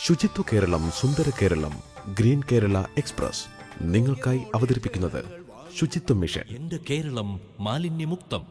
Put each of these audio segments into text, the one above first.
ശുചിത്വ കേരളം സുന്ദര Keralam green Kerala express നിങ്ങൾക്കായി അവതരിപ്പിക്കുന്നത് ശുചിത്വ മിഷൻ. എന്റെ കേരളം മാലിന്യമുക്തം.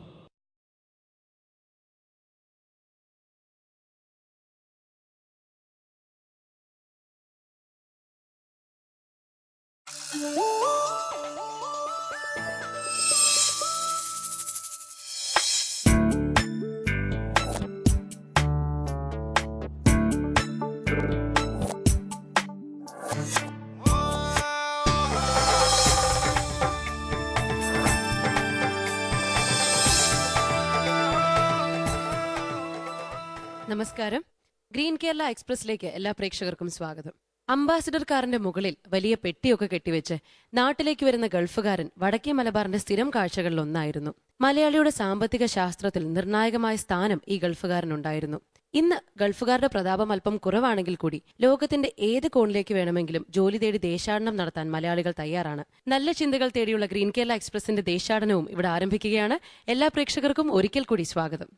നമസ്കാരം. ഗ്രീൻ കേരള എക്സ്പ്രസിലേക്ക് എല്ലാ പ്രേക്ഷകർക്കും സ്വാഗതം. അംബാസിഡർ കാറിന്റെ മുകളിൽ വലിയ പെട്ടിയൊക്കെ കെട്ടിവെച്ച് നാട്ടിലേക്ക് വരുന്ന ഗൾഫുകാരൻ വടക്കേ മലബാറിന്റെ സ്ഥിരം കാഴ്ചകളിൽ ഒന്നായിരുന്നു. മലയാളിയുടെ സാമ്പത്തിക ശാസ്ത്രത്തിൽ നിർണായകമായ സ്ഥാനം ഈ ഗൾഫുകാരനുണ്ടായിരുന്നു. ഇന്ന് ഗൾഫുകാരുടെ പ്രതാപം അല്പം കുറവാണെങ്കിൽ കൂടി ലോകത്തിന്റെ ഏത് കോണിലേക്ക് വേണമെങ്കിലും ജോലി തേടി ദേശാടനം നടത്താൻ മലയാളികൾ തയ്യാറാണ്. നല്ല ചിന്തകൾ തേടിയുള്ള ഗ്രീൻ കേരള എക്സ്പ്രസിന്റെ ദേശാടനവും ഇവിടെ ആരംഭിക്കുകയാണ്. എല്ലാ പ്രേക്ഷകർക്കും ഒരിക്കൽ കൂടി സ്വാഗതം.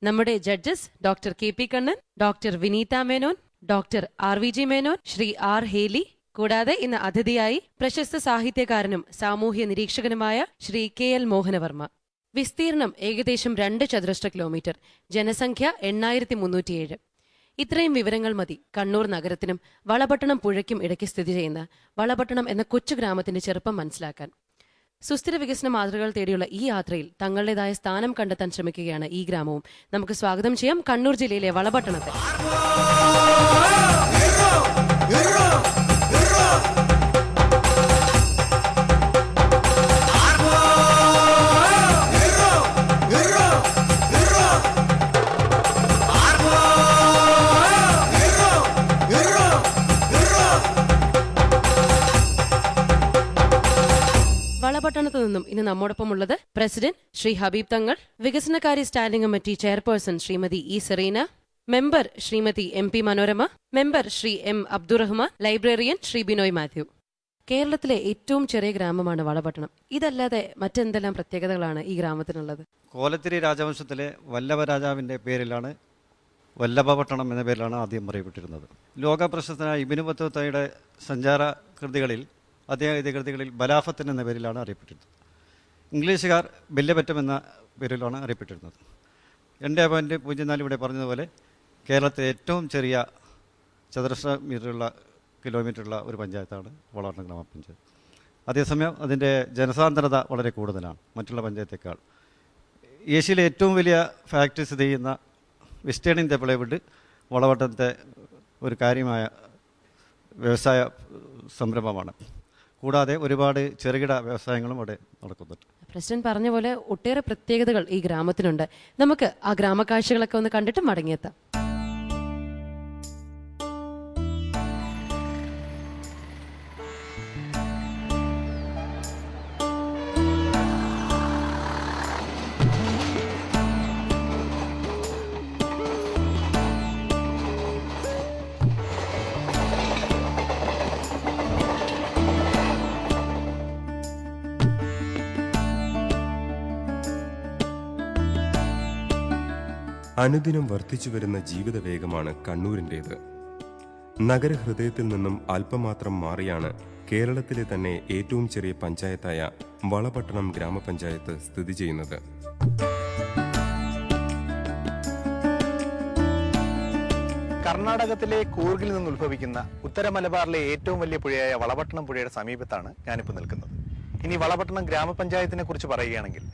നമ്മുടെ judges doctor K P Kannan, doctor Vineetha Menon, doctor R V G Menon, Shri R Heli, കൂടാതെ ഇന്ന് അതിഥിയായി പ്രശസ്ത സാഹിത്യകാരനും സാമൂഹ്യ നിരീക്ഷകനുമായ ശ്രീ കെ എൽ മോഹനവർമ്മ. വിസ്തീർണം ഏകദേശം 2 ചതുരശ്ര കിലോമീറ്റർ, ജനസംഖ്യ 8307. ഇത്രയും വിവരങ്ങൾ മതി കണ്ണൂർ നഗരത്തിനും വളപട്ടണം പുഴയ്ക്കും ഇടയ്ക്ക് സ്ഥിതി ചെയ്യുന്ന വളപട്ടണം എന്ന കൊച്ചു ഗ്രാമത്തിന്റെ ചെറുപ്പം മനസ്സിലാക്കാൻ. സുസ്ഥിര വികസന മാതൃകകൾ തേടിയുള്ള ഈ യാത്രയിൽ തങ്ങളുടേതായ സ്ഥാനം കണ്ടെത്താൻ ശ്രമിക്കുകയാണ് ഈ ഗ്രാമവും. നമുക്ക് സ്വാഗതം ചെയ്യാം കണ്ണൂർ ജില്ലയിലെ വളപട്ടണത്തെ. വളപട്ടണത്തു നിന്നും ഇന്ന് നമ്മോടൊപ്പം ഉള്ളത് പ്രസിഡന്റ് ശ്രീ ഹബീബ് തങ്ങൾ, വികസനകാര്യ standing committee chairperson Shrimati E Serena, member Shrimati M P Manorama, member Shri M Abdurahman, librarian Shri Binoy Mathew. കേരളത്തിലെ ഏറ്റവും ചെറിയ ഗ്രാമമാണ് വളപട്ടണം. ഇതല്ലാതെ മറ്റെന്തെല്ലാം പ്രത്യേകതകളാണ് ഈ ഗ്രാമത്തിനുള്ളത്? കോലത്തിരി രാജവംശത്തിലെ വല്ലഭ രാജാവിൻ്റെ പേരിലാണ് വല്ലഭപട്ടണം എന്ന പേരിലാണ് ആദ്യം അറിയപ്പെട്ടിരുന്നത്. ലോകപ്രശസ്തനായ ഇബ്നു ബത്തൂത്തയുടെ സഞ്ചാര കൃതികളിൽ അദ്ദേഹം കൃതികളിൽ ബലാഫത്തൻ എന്ന പേരിലാണ് അറിയപ്പെട്ടിരുന്നത്. ഇംഗ്ലീഷുകാർ ബെല്ലപറ്റം എന്ന പേരിലാണ് അറിയപ്പെട്ടിരുന്നത്. 2.04 ഇവിടെ പറഞ്ഞതുപോലെ കേരളത്തിലെ ഏറ്റവും ചെറിയ ചതുരശ്ര കിലോമീറ്ററുള്ള ഒരു പഞ്ചായത്താണ് വളപട്ടണം ഗ്രാമപഞ്ചായത്ത്. അതേസമയം അതിൻ്റെ ജനസാന്ദ്രത വളരെ കൂടുതലാണ് മറ്റുള്ള പഞ്ചായത്തേക്കാൾ. ഏഷ്യയിലെ ഏറ്റവും വലിയ ഫാക്ടറി സ്ഥിതി ചെയ്യുന്ന വെസ്റ്റേൺ ഇന്ത്യ പ്ലൈവുഡ് വളപട്ടണത്തെ ഒരു കാര്യമായ വ്യവസായ സംരംഭമാണ്. കൂടാതെ ഒരുപാട് ചെറുകിട വ്യവസായങ്ങളും അവിടെ നടക്കുന്നുണ്ട്. പ്രസിഡന്റ് പറഞ്ഞ പോലെ ഒട്ടേറെ പ്രത്യേകതകൾ ഈ ഗ്രാമത്തിനുണ്ട്. നമുക്ക് ആ ഗ്രാമക്കാഴ്ചകളൊക്കെ ഒന്ന് കണ്ടിട്ട് മടങ്ങിയെത്താം. അനുദിനം വർദ്ധിച്ചുവരുന്ന ജീവിത വേഗമാണ് കണ്ണൂരിൻ്റേത്. നഗരഹൃദയത്തിൽ നിന്നും അല്പമാത്രം മാറിയാണ് കേരളത്തിലെ തന്നെ ഏറ്റവും ചെറിയ പഞ്ചായത്തായ വളപട്ടണം ഗ്രാമപഞ്ചായത്ത് സ്ഥിതി ചെയ്യുന്നത്. കർണാടകത്തിലെ കൂർഗിൽ നിന്ന് ഉത്ഭവിക്കുന്ന ഉത്തര മലബാറിലെ ഏറ്റവും വലിയ പുഴയായ വളപട്ടണം പുഴയുടെ സമീപത്താണ് ഞാനിപ്പോൾ നിൽക്കുന്നത്. ഇനി വളപട്ടണം ഗ്രാമപഞ്ചായത്തിനെ കുറിച്ച് പറയുകയാണെങ്കിൽ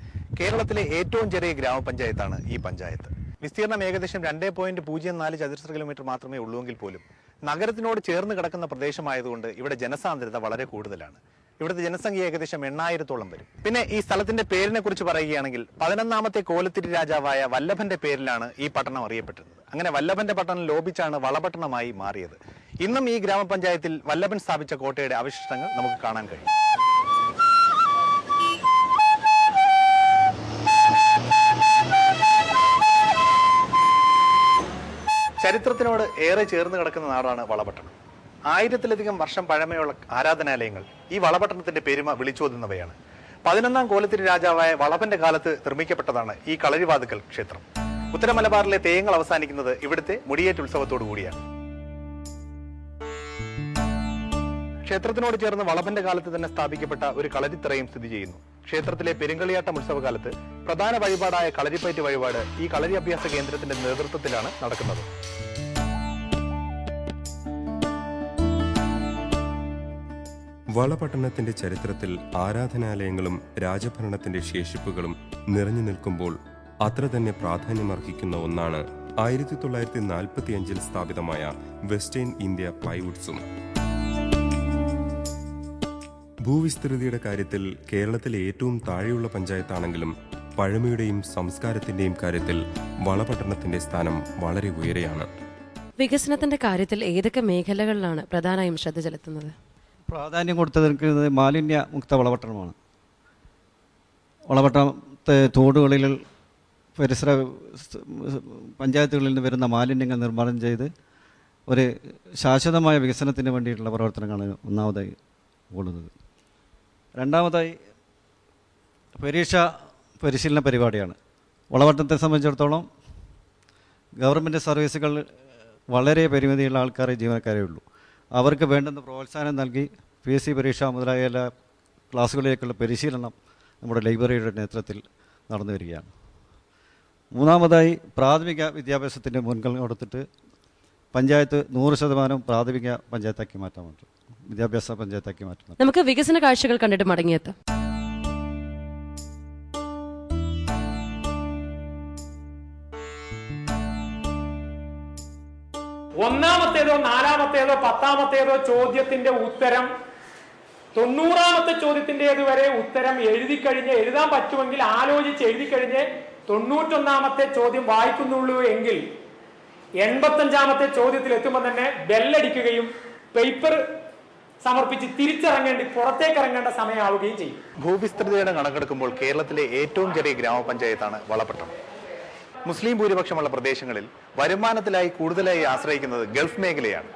കേരളത്തിലെ ഏറ്റവും ചെറിയ ഗ്രാമപഞ്ചായത്താണ് ഈ പഞ്ചായത്ത്. വിസ്തീർണം ഏകദേശം 2.04 ചതുരശ്ര കിലോമീറ്റർ മാത്രമേ ഉള്ളൂവെങ്കിൽ പോലും നഗരത്തിനോട് ചേർന്ന് കിടക്കുന്ന പ്രദേശമായതുകൊണ്ട് ഇവിടെ ജനസാന്ദ്രത വളരെ കൂടുതലാണ്. ഇവിടുത്തെ ജനസംഖ്യ ഏകദേശം 8000-ഓളം വരും. പിന്നെ ഈ സ്ഥലത്തിന്റെ പേരിനെ കുറിച്ച് പറയുകയാണെങ്കിൽ 11ാമത്തെ കോലത്തിരി രാജാവായ വല്ലഭന്റെ പേരിലാണ് ഈ പട്ടണം അറിയപ്പെട്ടിരുന്നത്. അങ്ങനെ വല്ലഭന്റെ പട്ടണം ലോപിച്ചാണ് വളപട്ടണമായി മാറിയത്. ഇന്നും ഈ ഗ്രാമപഞ്ചായത്തിൽ വല്ലഭൻ സ്ഥാപിച്ച കോട്ടയുടെ അവശിഷ്ടങ്ങൾ നമുക്ക് കാണാൻ കഴിയും. ചരിത്രത്തിനോട് ഏറെ ചേർന്ന് കിടക്കുന്ന നാടാണ് വളപട്ടണം. 1000-ലധികം വർഷം പഴമയുള്ള ആരാധനാലയങ്ങൾ ഈ വളപട്ടണത്തിന്റെ പെരുമ വിളിച്ചോതുന്നവയാണ്. 11ാം കോലത്തിരി രാജാവായ വളഭന്റെ കാലത്ത് നിർമ്മിക്കപ്പെട്ടതാണ് ഈ കളരിവാതുക്കൽ ക്ഷേത്രം. ഉത്തര മലബാറിലെ തെയ്യങ്ങൾ അവസാനിക്കുന്നത് ഇവിടുത്തെ മുടിയേറ്റ് ഉത്സവത്തോടു കൂടിയാണ്. ക്ഷേത്രത്തിനോട് ചേർന്ന് വളഭന്റെ കാലത്ത് തന്നെ സ്ഥാപിക്കപ്പെട്ട ഒരു കളരിത്തറയും സ്ഥിതി ചെയ്യുന്നു. ക്ഷേത്രത്തിലെ പെരുങ്കളിയാട്ടം ഉത്സവകാലത്ത് പ്രധാന വഴിപാടായ കളരിപ്പയറ്റ് വഴിപാട് ഈ കളരി അഭ്യാസ കേന്ദ്രത്തിന്റെ നേതൃത്വത്തിലാണ് നടക്കുന്നത്. വളപട്ടണത്തിന്റെ ചരിത്രത്തിൽ ആരാധനാലയങ്ങളും രാജഭരണത്തിന്റെ ശേഷിപ്പുകളും നിറഞ്ഞു നിൽക്കുമ്പോൾ അത്ര തന്നെ പ്രാധാന്യമർഹിക്കുന്ന ഒന്നാണ് 1945 സ്ഥാപിതമായ വെസ്റ്റേൺ ഇന്ത്യ പ്ലൈവുഡ്സും. ഭൂവിസ്തൃതിയുടെ കാര്യത്തിൽ കേരളത്തിലെ ഏറ്റവും താഴെയുള്ള പഞ്ചായത്താണെങ്കിലും പഴമയുടെയും സംസ്കാരത്തിന്റെയും കാര്യത്തിൽ വളപട്ടണത്തിന്റെ സ്ഥാനം വളരെ ഉയരെയാണ്. വികസനത്തിന്റെ കാര്യത്തിൽ ഏതൊക്കെ മേഖലകളിലാണ് പ്രധാനമായും ശ്രദ്ധ ചെലുത്തുന്നത്? പ്രാധാന്യം കൊടുത്തിരിക്കുന്നത് മാലിന്യ മുക്ത വളപട്ടണമാണ്. വളപട്ടണത്തെ തോടുകളിൽ പരിസര പഞ്ചായത്തുകളിൽ നിന്ന് വരുന്ന മാലിന്യങ്ങൾ നിർമ്മാർജ്ജനം ചെയ്ത് ഒരു ശാശ്വതമായ വികസനത്തിന് വേണ്ടിയിട്ടുള്ള പ്രവർത്തനങ്ങളാണ് ഒന്നാമതായി ഓടുന്നത്. രണ്ടാമതായി പരിശീലന പരിപാടിയാണ്. വളപട്ടണത്തെ സംബന്ധിച്ചിടത്തോളം ഗവൺമെൻറ് സർവീസുകൾ വളരെ പരിമിതിയുള്ള ആൾക്കാരെ ജീവനക്കാരേ ഉള്ളൂ. അവർക്ക് വേണ്ടുന്ന പ്രോത്സാഹനം നൽകി PSC പരീക്ഷ മുതലായ എല്ലാ ക്ലാസ്സുകളിലേക്കുള്ള പരിശീലനം നമ്മുടെ ലൈബ്രറിയുടെ നേതൃത്വത്തിൽ നടന്നു വരികയാണ്. മൂന്നാമതായി പ്രാഥമിക വിദ്യാഭ്യാസത്തിൻ്റെ മുൻഗണന കൊടുത്തിട്ട് പഞ്ചായത്ത് 100% പ്രാഥമിക പഞ്ചായത്താക്കി മാറ്റാൻ പറ്റും, വിദ്യാഭ്യാസ പഞ്ചായത്താക്കി മാറ്റണം. നമുക്ക് വികസന കാഴ്ചകൾ കണ്ടിട്ട് മടങ്ങിയെത്താം. ഒന്നാമത്തേതോ നാലാമത്തേതോ 10ാമത്തേതോ ചോദ്യത്തിന്റെ ഉത്തരം 90ാമത്തെ ചോദ്യത്തിൻ്റെത് വരെ ഉത്തരം എഴുതാൻ പറ്റുമെങ്കിൽ ആലോചിച്ച് എഴുതി കഴിഞ്ഞ് 91ാമത്തെ ചോദ്യം വായിക്കുന്നുള്ളൂ എങ്കിൽ 85ാമത്തെ ചോദ്യത്തിൽ എത്തുമ്പോൾ തന്നെ ബെല്ലടിക്കുകയും പേപ്പർ സമർപ്പിച്ച് പുറത്തേക്ക് ഇറങ്ങേണ്ട സമയമാവുകയും ചെയ്യും. ഭൂവിസ്തൃതിയുടെ കണക്കെടുക്കുമ്പോൾ കേരളത്തിലെ ഏറ്റവും ചെറിയ ഗ്രാമപഞ്ചായത്താണ് വളപട്ടണം. മുസ്ലിം ഭൂരിപക്ഷമുള്ള പ്രദേശങ്ങളിൽ വരുമാനത്തിലായി കൂടുതലായി ആശ്രയിക്കുന്നത് ഗൾഫ് മേഖലയാണ്.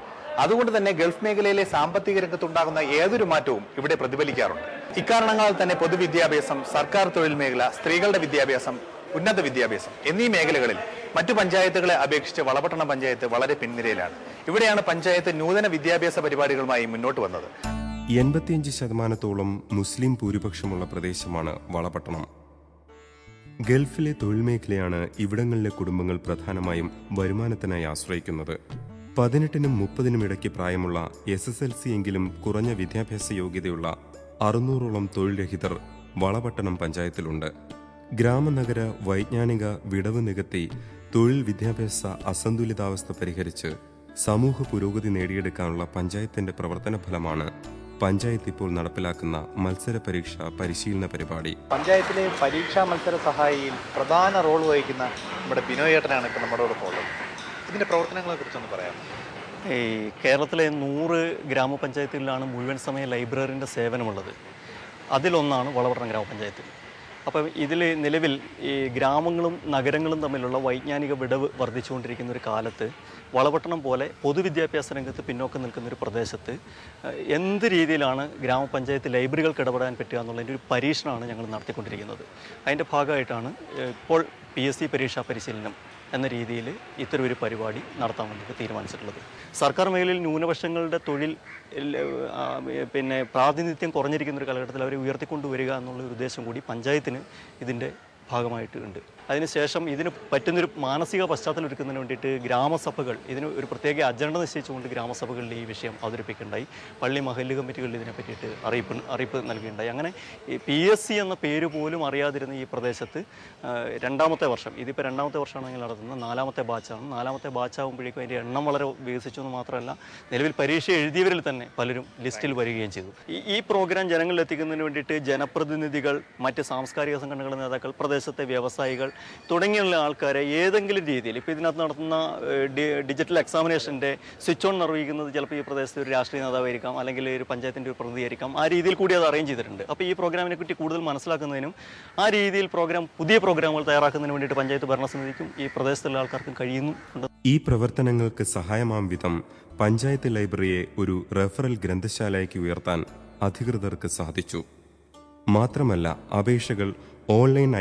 അതുകൊണ്ട് തന്നെ ഗൾഫ് മേഖലയിലെ സാമ്പത്തിക രംഗത്തുണ്ടാകുന്ന ഏതൊരു മാറ്റവും ഇവിടെ പ്രതിഫലിക്കാറുണ്ട്. ഇക്കാരണങ്ങളാൽ തന്നെ പൊതുവിദ്യാഭ്യാസം, സർക്കാർ തൊഴിൽ മേഖല, സ്ത്രീകളുടെ വിദ്യാഭ്യാസം, ഉന്നത വിദ്യാഭ്യാസം എന്നീ മേഖലകളിൽ മറ്റു പഞ്ചായത്തുകളെ അപേക്ഷിച്ച് വളപട്ടണം പഞ്ചായത്ത് വളരെ പിൻനിരയിലാണ്. ഇവിടെയാണ് പഞ്ചായത്ത് നൂതന വിദ്യാഭ്യാസ പരിപാടികളുമായി മുന്നോട്ട് വന്നത്. 85% മുസ്ലിം ഭൂരിപക്ഷമുള്ള പ്രദേശമാണ് വളപട്ടണം. ഗൾഫിലെ തൊഴിൽ മേഖലയാണ് ഇവിടങ്ങളിലെ കുടുംബങ്ങൾ പ്രധാനമായും വരുമാനത്തിനായി ആശ്രയിക്കുന്നത്. 18നും 30നും ഇടയ്ക്ക് പ്രായമുള്ള SSLC എങ്കിലും കുറഞ്ഞ വിദ്യാഭ്യാസ യോഗ്യതയുള്ള 600ഓളം തൊഴിൽ രഹിതർ വളപട്ടണം പഞ്ചായത്തിലുണ്ട്. ഗ്രാമനഗര വൈജ്ഞാനിക വിടവ് നികത്തി തൊഴിൽ വിദ്യാഭ്യാസ അസന്തുലിതാവസ്ഥ പരിഹരിച്ച് സമൂഹ പുരോഗതി നേടിയെടുക്കാനുള്ള പഞ്ചായത്തിന്റെ പ്രവർത്തന ഫലമാണ് പഞ്ചായത്ത് ഇപ്പോൾ നടപ്പിലാക്കുന്ന മത്സര പരീക്ഷ പരിശീലന പരിപാടി. പഞ്ചായത്തിലെ പരീക്ഷാ മത്സര സഹായിയിൽ പ്രധാന റോൾ വഹിക്കുന്ന നമ്മുടെ ബിനോയേട്ടനാണ് ഇപ്പോൾ നമ്മുടെ കൂടെ ഉള്ളത്. ഇതിന്റെ പ്രവർത്തനങ്ങളെ കുറിച്ചൊന്ന് പറയാം. ഈ കേരളത്തിലെ 100 ഗ്രാമപഞ്ചായത്തുകളിലാണ് മുഴുവൻ സമയ ലൈബ്രറിൻ്റെ സേവനമുള്ളത്. അതിലൊന്നാണ് വളപട്ടണം ഗ്രാമപഞ്ചായത്ത്. അപ്പം ഇതിൽ നിലവിൽ ഈ ഗ്രാമങ്ങളും നഗരങ്ങളും തമ്മിലുള്ള വൈജ്ഞാനിക വിടവ് വർദ്ധിച്ചുകൊണ്ടിരിക്കുന്ന ഒരു കാലത്ത് വളപട്ടണം പോലെ പൊതുവിദ്യാഭ്യാസ രംഗത്ത് പിന്നോക്കം നിൽക്കുന്ന ഒരു പ്രദേശത്ത് എന്ത് രീതിയിലാണ് ഗ്രാമപഞ്ചായത്ത് ലൈബ്രറികൾക്ക് ഇടപെടാൻ പറ്റുക എന്നുള്ളതിൻ്റെ ഒരു പരീക്ഷണമാണ് ഞങ്ങൾ നടത്തിക്കൊണ്ടിരിക്കുന്നത്. അതിൻ്റെ ഭാഗമായിട്ടാണ് ഇപ്പോൾ PSC പരീക്ഷാ പരിശീലനം എന്ന രീതിയിൽ ഇത്തരമൊരു പരിപാടി നടത്താൻ വേണ്ടിയിട്ട് തീരുമാനിച്ചിട്ടുള്ളത്. സർക്കാർ മേഖലയിൽ ന്യൂനപക്ഷങ്ങളുടെ തൊഴിൽ പ്രാതിനിധ്യം കുറഞ്ഞിരിക്കുന്ന ഒരു കാലഘട്ടത്തിൽ അവരെ ഉയർത്തിക്കൊണ്ടുവരിക എന്നുള്ള ഒരു ഉദ്ദേശം കൂടി പഞ്ചായത്തിന് ഇതിൻ്റെ ഭാഗമായിട്ട് ഉണ്ട്. അതിനുശേഷം ഇതിന് പറ്റുന്നൊരു മാനസിക പശ്ചാത്തലം ഒരുക്കുന്നതിന് വേണ്ടിയിട്ട് ഗ്രാമസഭകൾ, ഇതിന് ഒരു പ്രത്യേക അജണ്ട നിശ്ചയിച്ചുകൊണ്ട് ഗ്രാമസഭകളിൽ ഈ വിഷയം അവതരിപ്പിക്കുകയുണ്ടായി. പള്ളി മഹല്ല് കമ്മിറ്റികളിൽ ഇതിനെ പറ്റിയിട്ട് അറിയിപ്പ് നൽകുകയുണ്ടായി. അങ്ങനെ ഈ PSC എന്ന പേര് പോലും അറിയാതിരുന്ന ഈ പ്രദേശത്ത് 2ാമത്തെ വർഷം, ഇതിപ്പോൾ 2ാമത്തെ വർഷമാണെങ്കിൽ നടത്തുന്നത് 4ാമത്തെ ബാച്ചാണ്. 4ാമത്തെ ബാച്ചാകുമ്പോഴേക്കും അതിൻ്റെ എണ്ണം വളരെ വികസിച്ചു എന്ന് മാത്രമല്ല, നിലവിൽ പരീക്ഷ എഴുതിയവരിൽ തന്നെ പലരും ലിസ്റ്റിൽ വരികയും ചെയ്തു. ഈ പ്രോഗ്രാം ജനങ്ങളിൽ എത്തിക്കുന്നതിന് വേണ്ടിയിട്ട് ജനപ്രതിനിധികൾ, മറ്റ് സാംസ്കാരിക സംഘടനകളുടെ നേതാക്കൾ, പ്രദേശത്തെ വ്യവസായികൾ തുടങ്ങിയുള്ള ആൾക്കാരെ ഏതെങ്കിലും രീതിയിൽ, ഇപ്പോൾ ഇതിനകത്ത് നടത്തുന്ന ഡിജിറ്റൽ എക്സാമിനേഷൻ്റെ സ്വിച്ച് ഓൺ നിർവഹിക്കുന്നത് ചിലപ്പോൾ ഈ പ്രദേശത്തെ ഒരു രാഷ്ട്രീയ നേതാവായിരിക്കാം, അല്ലെങ്കിൽ ഒരു പഞ്ചായത്തിൻ്റെ ഒരു പ്രതിനിധിയായിരിക്കാം. ആ രീതിയിൽ കൂടി അത് അറേഞ്ച് ചെയ്തിട്ടുണ്ട്. അപ്പോൾ ഈ പ്രോഗ്രാമിനെ പറ്റി കൂടുതൽ മനസ്സിലാക്കുന്നതിനും ആ രീതിയിൽ പുതിയ പ്രോഗ്രാമുകൾ തയ്യാറാക്കുന്നതിന് വേണ്ടിയിട്ട് പഞ്ചായത്ത് ഭരണസമിതിക്കും ഈ പ്രദേശത്തുള്ള ആൾക്കാർക്കും കഴിയുന്നുണ്ട്. ഈ പ്രവർത്തനങ്ങൾക്ക് സഹായമാം വിധം പഞ്ചായത്ത് ലൈബ്രറിയെ ഒരു റെഫറൽ ഗ്രന്ഥശാലയ്ക്ക് ഉയർത്താൻ അധികൃതർക്ക് സാധിച്ചു. മാത്രമല്ല അപേക്ഷകൾ ഓൺലൈൻ